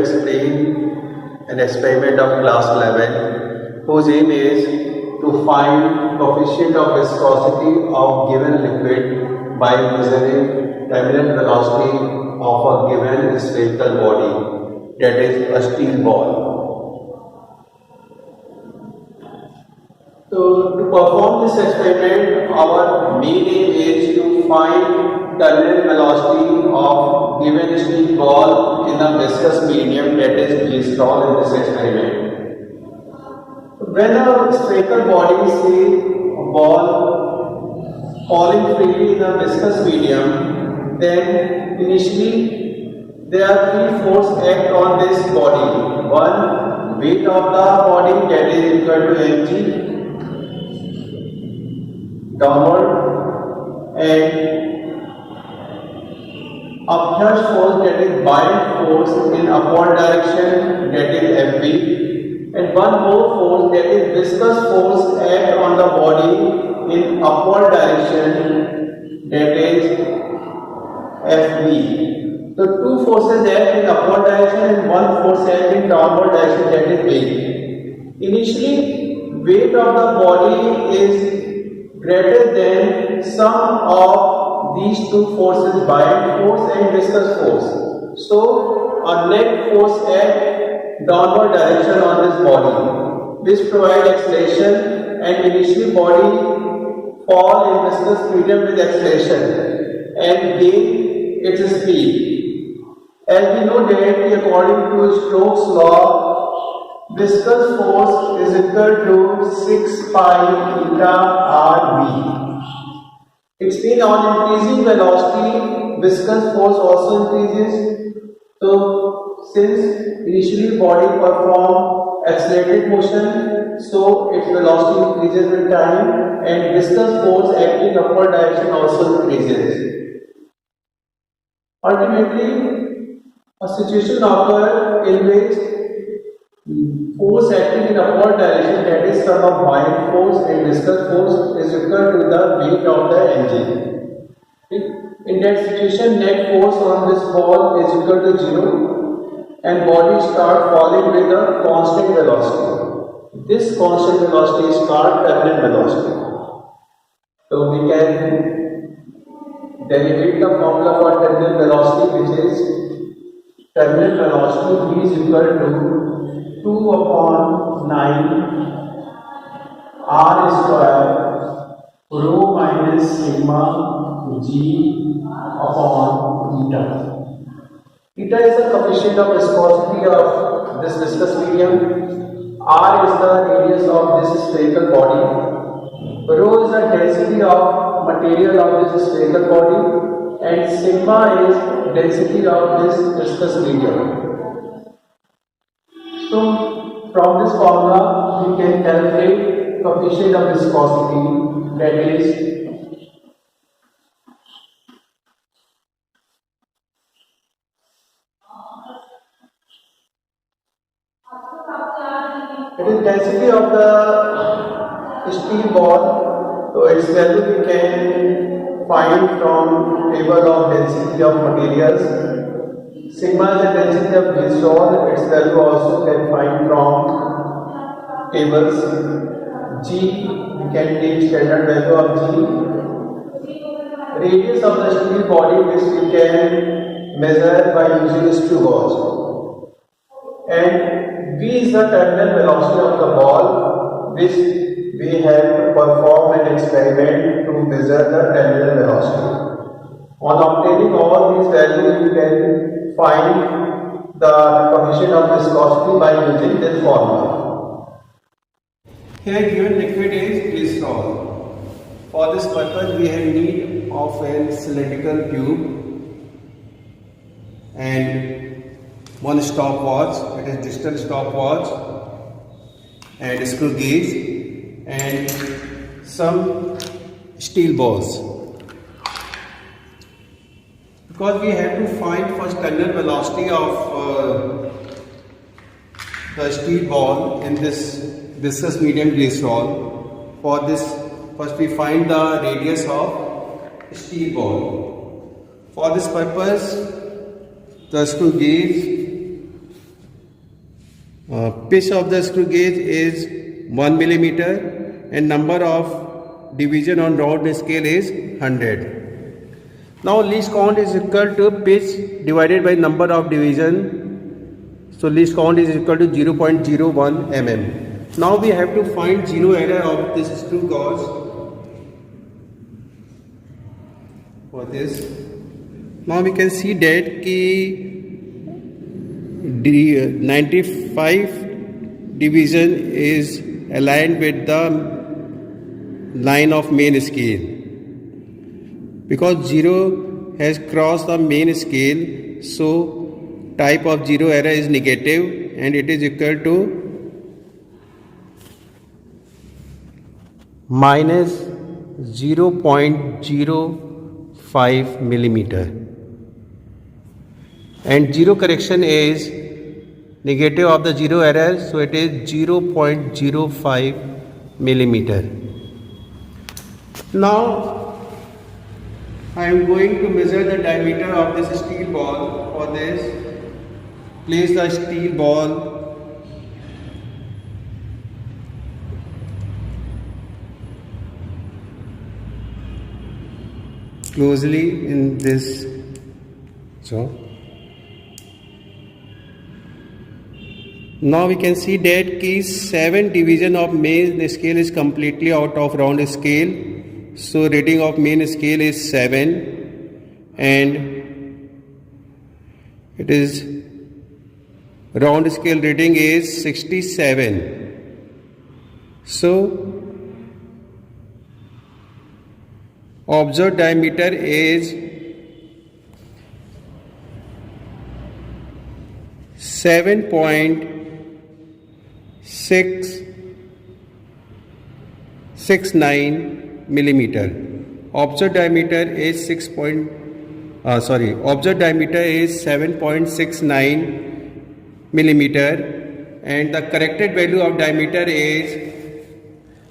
explain an experiment of class 11 whose aim is to find coefficient of viscosity of given liquid by measuring terminal velocity of a given spherical body, that is a steel ball. So to perform this experiment, our main aim is to find terminal velocity of given steel ball in a viscous medium, that is glycerol, in this experiment. When a spherical body, say a ball falling freely in a viscous medium, then initially there are three forces act on this body. One, weight of the body, that is equal to mg, downward, and upward force, that is buoyant force in upward direction, that is Fb, and one more force, that is viscous force, act on the body in upward direction, that is Fb. So two forces act in upward direction and one force act in downward direction, that is weight. Initially, weight of the body is greater than sum of these two forces, buoyant force and viscous force. So a net force act downward direction on this body, which provide acceleration, and initially body fall in viscous medium with acceleration and gain its speed. As we know that according to Stokes' law, viscous force is equal to 6 pi eta rv. It means on increasing velocity, viscous force also increases. So, since initially body perform accelerated motion, so its velocity increases with time, and viscous force acting upward direction also increases. Ultimately, a situation occurs in which force acting in upward direction, that is sum of buoyant force and viscous force, is equal to the weight of the engine. In that situation, net force on this ball is equal to 0 and body start falling with a constant velocity. This constant velocity is called terminal velocity. So we can derivate the formula for terminal velocity, which is terminal velocity V is equal to 2 upon 9 r square rho minus sigma g upon eta. Eta is the coefficient of viscosity of this viscous medium. R is the radius of this spherical body. Rho is the density of material of this spherical body, and sigma is density of this viscous medium. So, from this formula, we can calculate coefficient of viscosity, that is density of the steel ball. So, its value we can find from table of density of materials. Sigma is the density of glycerol, its value also can find from tables. G, we can take standard value of G. Radius of the steel body, which we can measure by using screw gauge. And V is the terminal velocity of the ball, which we have to perform an experiment to measure the terminal velocity. On obtaining all these values, you can find the coefficient of viscosity by using this formula. Here given liquid is glycerol. For this purpose, we have need of a cylindrical tube and one stopwatch, it is digital stopwatch, and screw gauge and some steel balls. Because we have to find first terminal velocity of the steel ball in this viscous medium glycerol. For this, first we find the radius of steel ball. For this purpose, the screw gauge Pitch of the screw gauge is 1 millimeter and number of division on round scale is 100. Now least count is equal to pitch divided by number of division. So least count is equal to 0.01 mm. Now we have to find zero error of this screw gauge for this. Now we can see that ki 95 division is aligned with the line of main scale. Because 0 has crossed the main scale, so type of zero error is negative and it is equal to minus 0.05 millimeter. And zero correction is negative of the zero error, so it is 0.05 millimeter. Now I am going to measure the diameter of this steel ball. For this, place the steel ball closely in this jaw. Now we can see that key 7 division of main scale is completely out of round scale. So reading of main scale is 7 and it is round scale reading is 67. So observed diameter is 7.669 millimeter. Observed diameter is observed diameter is 7.69 millimeter and the corrected value of diameter is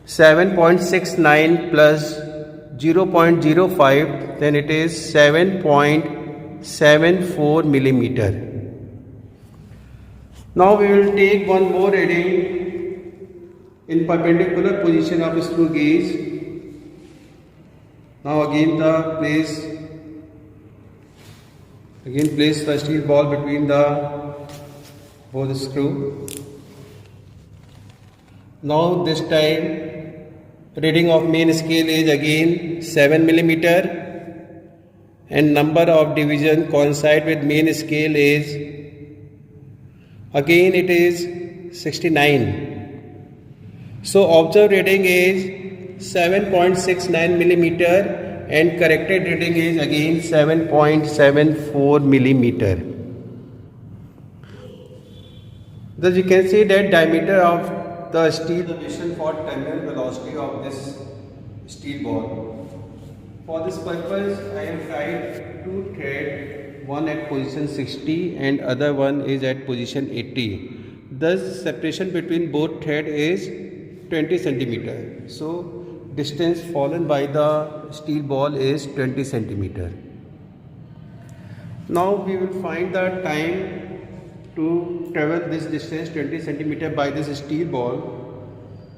7.69 plus 0.05, then it is 7.74 millimeter. Now we will take one more reading in perpendicular position of screw gauge. Now again place the steel ball between the both screw. Now this time reading of main scale is again 7 millimeter and number of division coincide with main scale is again it is 69. So observed reading is 7.69 millimeter and corrected reading is again 7.74 millimeter. Thus you can see that diameter of the steel position for terminal velocity of this steel ball. For this purpose I have tied two threads, one at position 60 and other one is at position 80. Thus separation between both threads is 20 centimeter. So distance fallen by the steel ball is 20 centimeter. Now we will find the time to travel this distance 20 centimeter by this steel ball.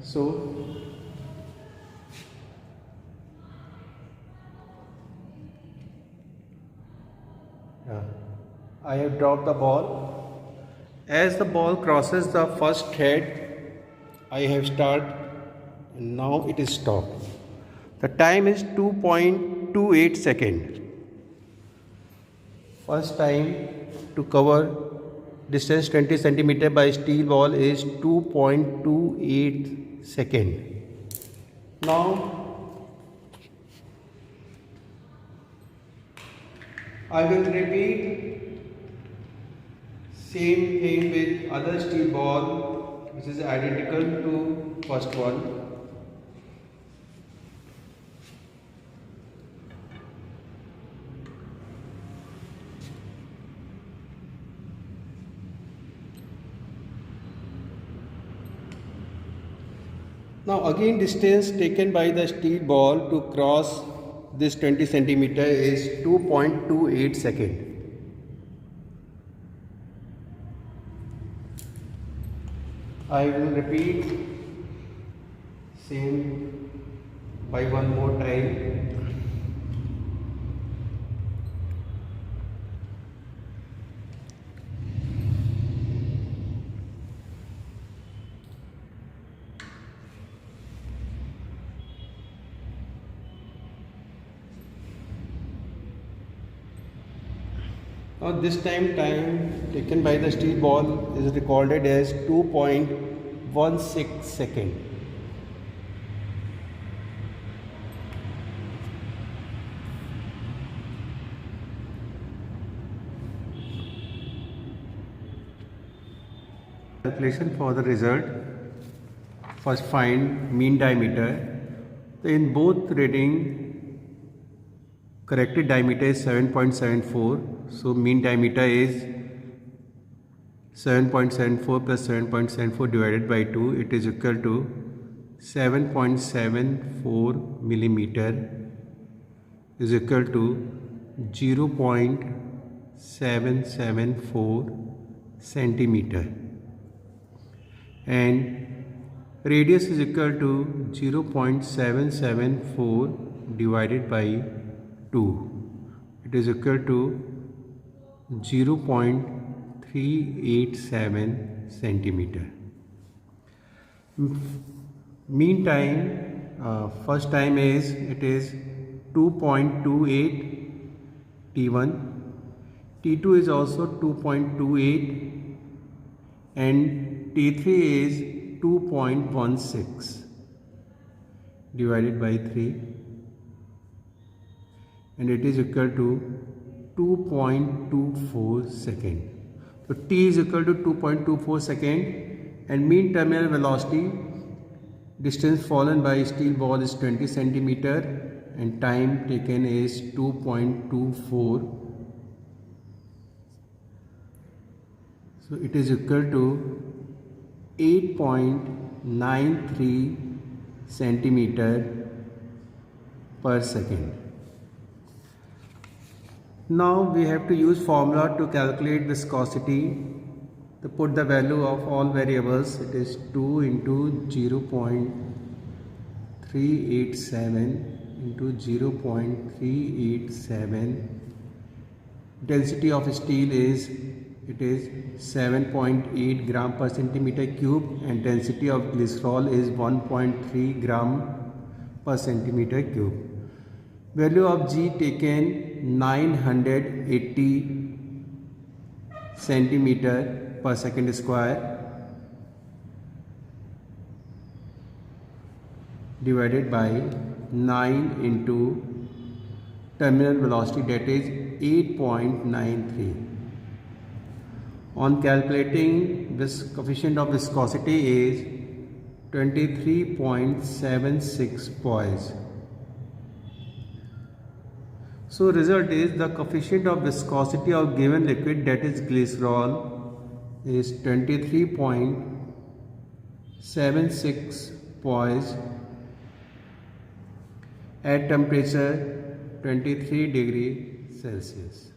So I have dropped the ball. As the ball crosses the first thread, I have started and now it is stopped. The time is 2.28 seconds. First time to cover distance 20 centimeter by steel ball is 2.28 seconds. Now I will repeat same thing with other steel ball which is identical to first one. Now again distance taken by the steel ball to cross this 20 centimeter is 2.28 seconds. I will repeat same by one more time. Now this time taken by the steel ball is recorded as 2.16 second. Calculation for the result. First find mean diameter. In both reading, corrected diameter is 7.74. So mean diameter is 7.74 plus 7.74 divided by 2. It is equal to 7.74 millimeter is equal to 0.774 centimeter, and radius is equal to 0.774 divided by 2. It is equal to 0.387 centimeter. Mean time, first time is 2.28 T1. T2 is also 2.28 and T3 is 2.16 divided by 3, and it is equal to 2.24 second. So T is equal to 2.24 second, and mean terminal velocity, distance fallen by steel ball is 20 centimeter, and time taken is 2.24. So it is equal to 8.93 centimeter per second. Now we have to use formula to calculate viscosity. To put the value of all variables, it is 2 into 0.387 into 0.387. Density of steel is 7.8 gram per centimeter cube, and density of glycerol is 1.3 gram per centimeter cube. Value of G taken 980 centimeter per second square divided by 9 into terminal velocity, that is 8.93. On calculating, this coefficient of viscosity is 23.76 poise. So result is the coefficient of viscosity of given liquid, that is glycerol, is 23.76 poise at temperature 23 degree Celsius.